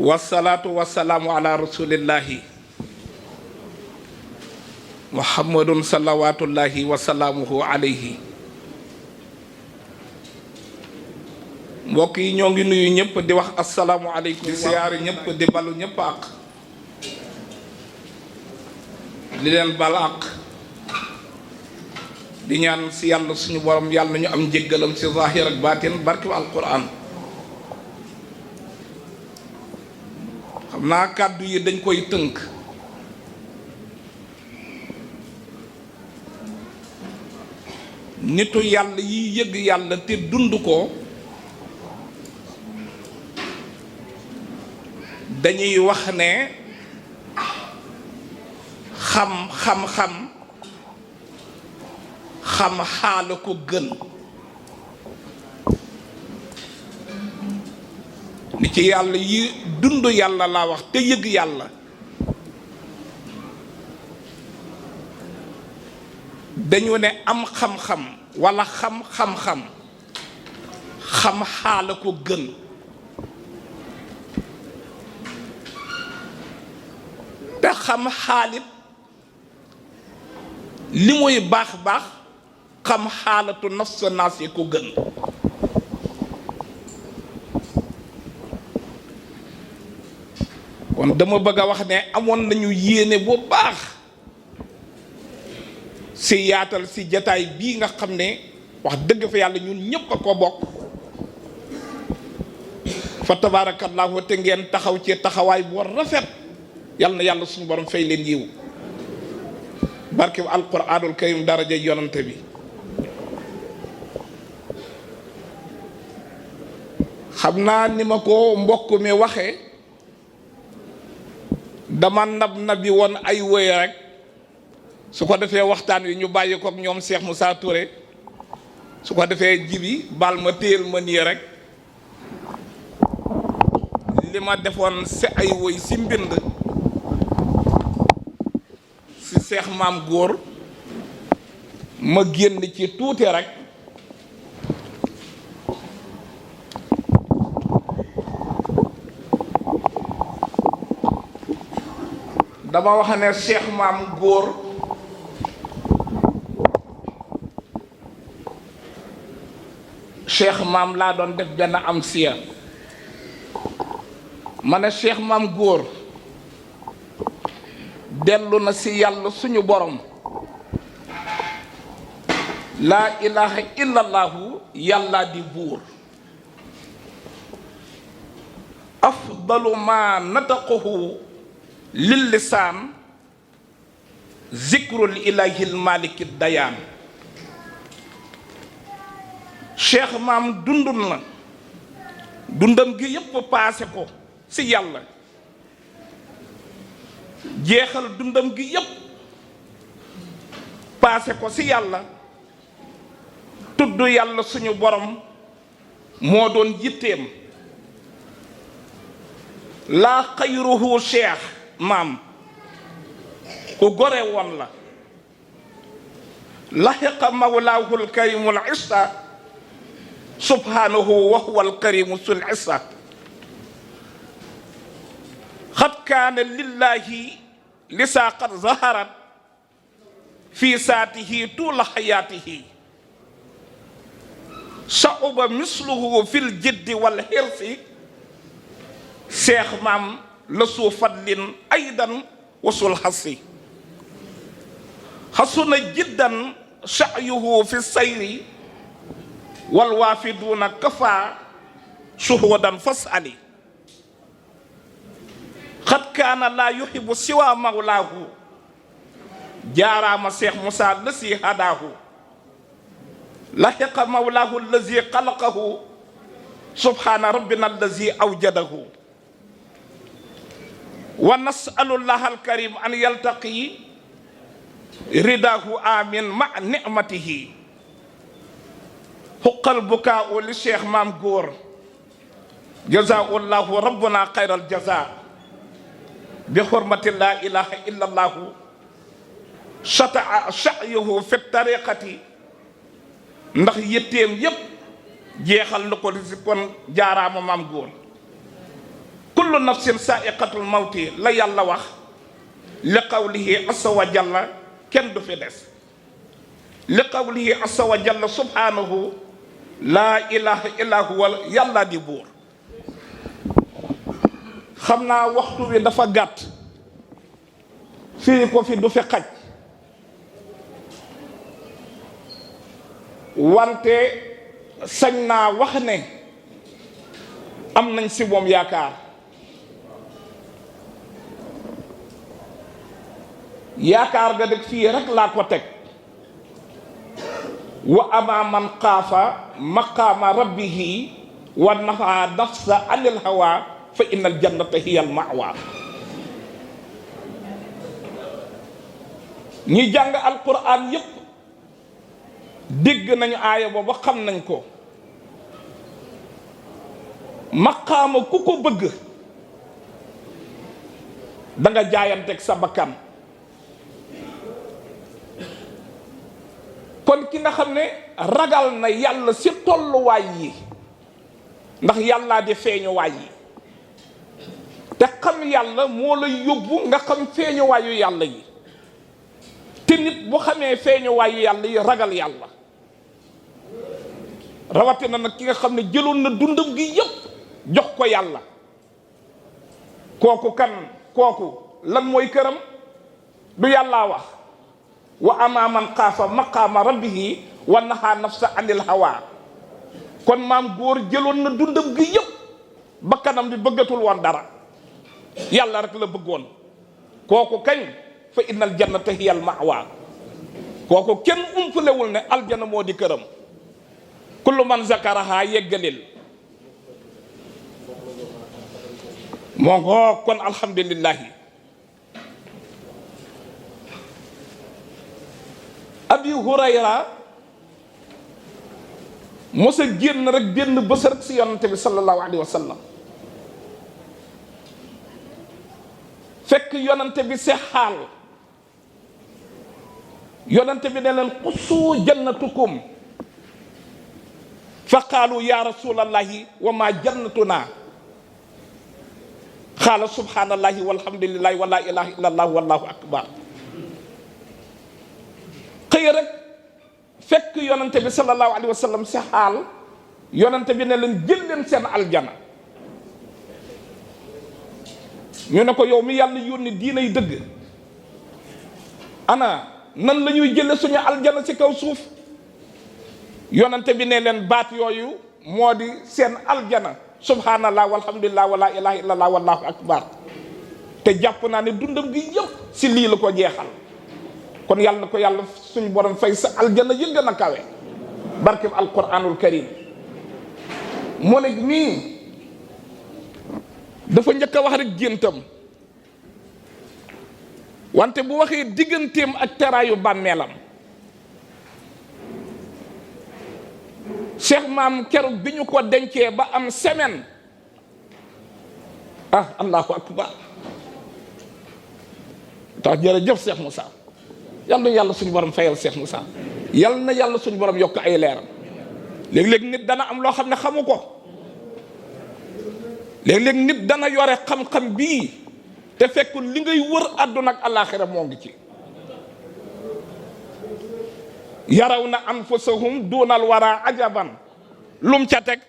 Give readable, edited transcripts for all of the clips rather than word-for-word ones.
wasalaatu wasalaamu ala rasulillahi muhammadun salawatullahi wasalaamuhu alayhi. mbokk yi ñoo ngi nuyu ñëpp di wax asalaamualeykum, di siyaare ñëpp, di balu ñëpp ak di leen bal ak di ñaan si yàlla suñu borom yàlla nañu am njéggalam si zahir ak baatin barki wa alquran. xam naa kàddu yi dañ koy tënk nitu yàlla yi yëg yàlla te dund ko dañuy wax ne xam xaala ko gën. ni ci yàlla yi dund yàlla laa wax te yëg yàlla dañu ne am xam-xam walla xam xaala ko gën. te xam xaalit li muy baax xam xaalatu nafsa naas yi ko gën. kon dama bëgg a wax ne amoon nañu yéene bu baax si yaatal si jataay bii nga xam ne wax dëgg fa yàlla ñun ñépp a ko bokk fa tabaarakallaahu te ngeen taxaw ci taxawaay bu rafet. yal na yàlla suñu borom fay leen yiw barke bu alquraanul karim daraja yonante bi. xam naa ni ma ko mbokk mi waxe dama nabi woon ay woy rek su ko defee waxtaan wi ñu bàyyi ko ak ñoom Cheikh Moussa Touré su ko defee jibi bal ma téyel ma nii rek li ma defoon si ay woy si mbind si Cheikh Maam Góor ma génn ci tuuti rek dama wax ne Cheikh Maam Góor Cheikh Maam laa doon def benn am siya ma ne Cheikh Maam Góor dellu na si yàlla suñu borom laa ilaha illallahu yàlla di buur afdalu ma nataqahu lil lisaan zikrul ilahil maliki dayaan. Cheikh Maam dundul na dundam gi yépp paase ko si yàlla jeexal dundam gi yépp paase ko ci yàlla tudd yàlla suñu borom moo doon yitteem. laa xayruhu Cheikh Maam ku gore woon la laxiqa mawlaahu alkarimu al issa subhanahu wa huwa alkarimu sul issa xad kaana lillahi lisa qad zaharat fi saatihi tuula xayaatihi sauba misluhu fil jiddi wal xirsi Cheikh Maam la suu fadlin aydan wasul xasi xasuna jiddan sayuhu fi sayri wal waafiduuna kafa suhudan fasali xad kaana laa yuxibu siwa mawlaahu jaaraama Cheikh Moussa lasi hadaahu laxiqa mawlaahu allazi xalaqahu subhaana rabbina allazi awjadahu wa nasalullaha alkarim an yaltaqi ridaahu amin ma nicmatihi xuqal bukaau li Cheikh Maam Góor jazaullahu rabbuna xayral jaza bi xurmati laa ilaha illa allahu shataa shayuhu fi tariqati ndax yitteem yépp jeexal na ko li si kon jaaraama Maam Góor kullu nafsin saaiqatul mawti la yàlla wax li qawlihi azza wa jalla kenn du fi des li qawlihi azza wa jalla subhanahu laa ilaha illa huwa yàlla di buur. xam naa waxtu wi dafa gàtt fii ko fi du fi xaj wante sañ naa wax ne am nañ si moom yaakaar. yaakaar ga dëgg fii rek laa ko teg wa ama man xaafa maqaama rabbihi wa nahaa nafsa anil hawa fa innal jannata hiya al ma'wa. ñi jàng alquran yépp dégg nañu aaya booba xam nañ ko. maqaama ku ko bëgg da nga jaayanteeg sa bakkan. kon ki nga xam ne ragal na yàlla si tolluwaay yi ndax yàllaa di feeñuwaay yi te xam yàlla moo la yóbbu nga xam feeñuwaayu yàlla yi te nit bu xamee feeñuwaayu yàlla yi ragal yàlla rawatina nag ki nga xam ne jëloon na dundam gi yépp jox ko yàlla kooku lan mooy këram du yàllaa wax wa ama man xaafa maqaama rabbihi wa nahaa nafsa anil hawa. kon maam góor jëloon na dundam gi yëpp bakkanam bi bëggatul woon dara yàlla rek la bëggoon kooku kañ fa innal jannata hiyal ma'wa. kooku kenn umpalewul ne aljana moo di këram. kullu man zakaraha yeggalil moo ngoo kon alhamdulillahi. Abi Hurayra mos a génn rek benn bés rek si yonante bi sallallahu alayhi wa sallam fekk yonante bi si xaal yonante bi ne leen qussu jannatukum fa qaalu ya rasulallahi wa ma jannatuna qaala subhanallahi walhamdulillahi wa la ilaha illallah wallahu akbar. xëy rek fekk yonante bi sallallahu alayhi wa sallam si xaal yonante bi ne leen jël leen seen aljana. ñu ne ko yow mi yàlla yónni diinay dëgg ana nan la ñuy jële suñu aljana ci kaw suuf. yonante bi ne leen baat yooyu moo di seen aljana subhanallah walhamdulillah wa la ilaha illallah wallahu akbar. te jàpp naa ne dundam gi yëpp si lii la ko jeexal. kon yàlla na ko yàlla suñu borom fay sa aljana yi gën a kawe barkeb alquranul karim. moo ne nii dafa njëkk a wax rek géntam wante bu waxee digganteem ak teraayu bàmmeelam cheikh maam keroog bi ñu ko dencee ba am semaine allahu akbar tax jërëjëf Cheikh Moussa. yal na yàlla suñu borom fayal Cheikh Moussa yal na yàlla suñu borom yokk ay leeram. léeg-léeg nit dana am loo xam ne xamu ko léeg-léeg nit dana yore xam-xam bii te fekk li ngay wër àdduna ak alaaxira moo ngi ci. yaraw na anfusahum duunal wara ajaban lum ca teg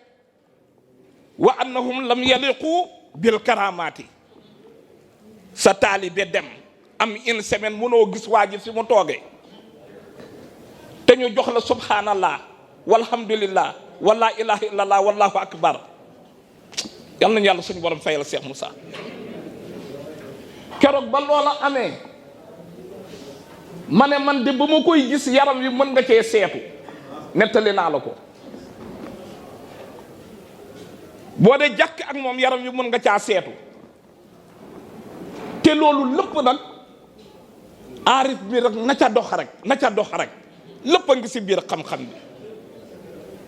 wa annahum lam yaliqu bil karamaati. sa taalibe dem am une semaine mënoo gis waa ji fi mu toogee te ñu jox la subhanallah walhamdulillah wala ilaha illallah wallahu akbar. yal nañu yàlla suñu borom fayal Cheikh Moussa. keroog ba loola amee ma ne man de ba ma koy gis yaram wi mën nga cee seetu nettali naa la ko. boo dee jàkk ak moom yaram wi mën nga caa seetu te loolu lépp nag aarif bi rek na ca dox rek lépp a ngi si biir xam-xam bi.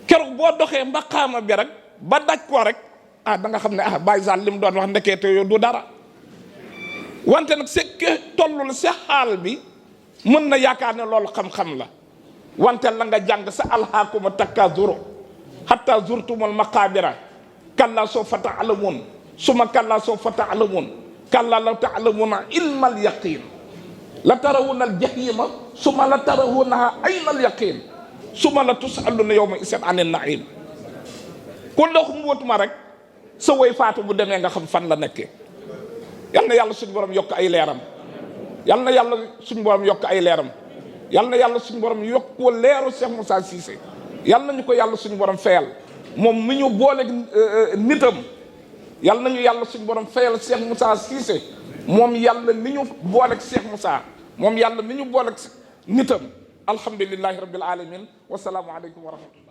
keroog boo doxee mbaqaama bi rek ba daj ko rek da nga xam ne Baye Sall li mu doon wax ndekete yow du dara. wante nag c'est tollul sa xaal bi mën na yaakaar ne loolu xam-xam la wante la nga jàng sa alhaakumu takaasuru hatta zurtumul maqaabira kalla sawfa ta'lamuun summa kallaa sawfa ta'lamuun kallaa law ta'lamuuna ilmal yaqiin la tarawunna al jahiima summa la tarawunnahaa aynal yaqiin summa la tus'aluuna yawma izin anin na'iim. ku dox mbóotuma rek sa woy faatu bu demee nga xam fan la nekkee. yal na yàlla suñu borom yokk ay leeram yal na yàlla suñu borom yokk ay leeram yal na yàlla suñu borom yokk ko leeru Cheikh Moussa Cissé yal nañu ko yàlla suñu borom fayal moom mi ñu booleeg nitam yal nañu yàlla suñu borom fayal Cheikh Moussa Cissé moom yàlla mi ñu booleeg Cheikh Moussa moom yàlla mi ñu booleeg nitam alhamdulillahi rabbil alamin wasalaamu aleykum wa rahmatullah.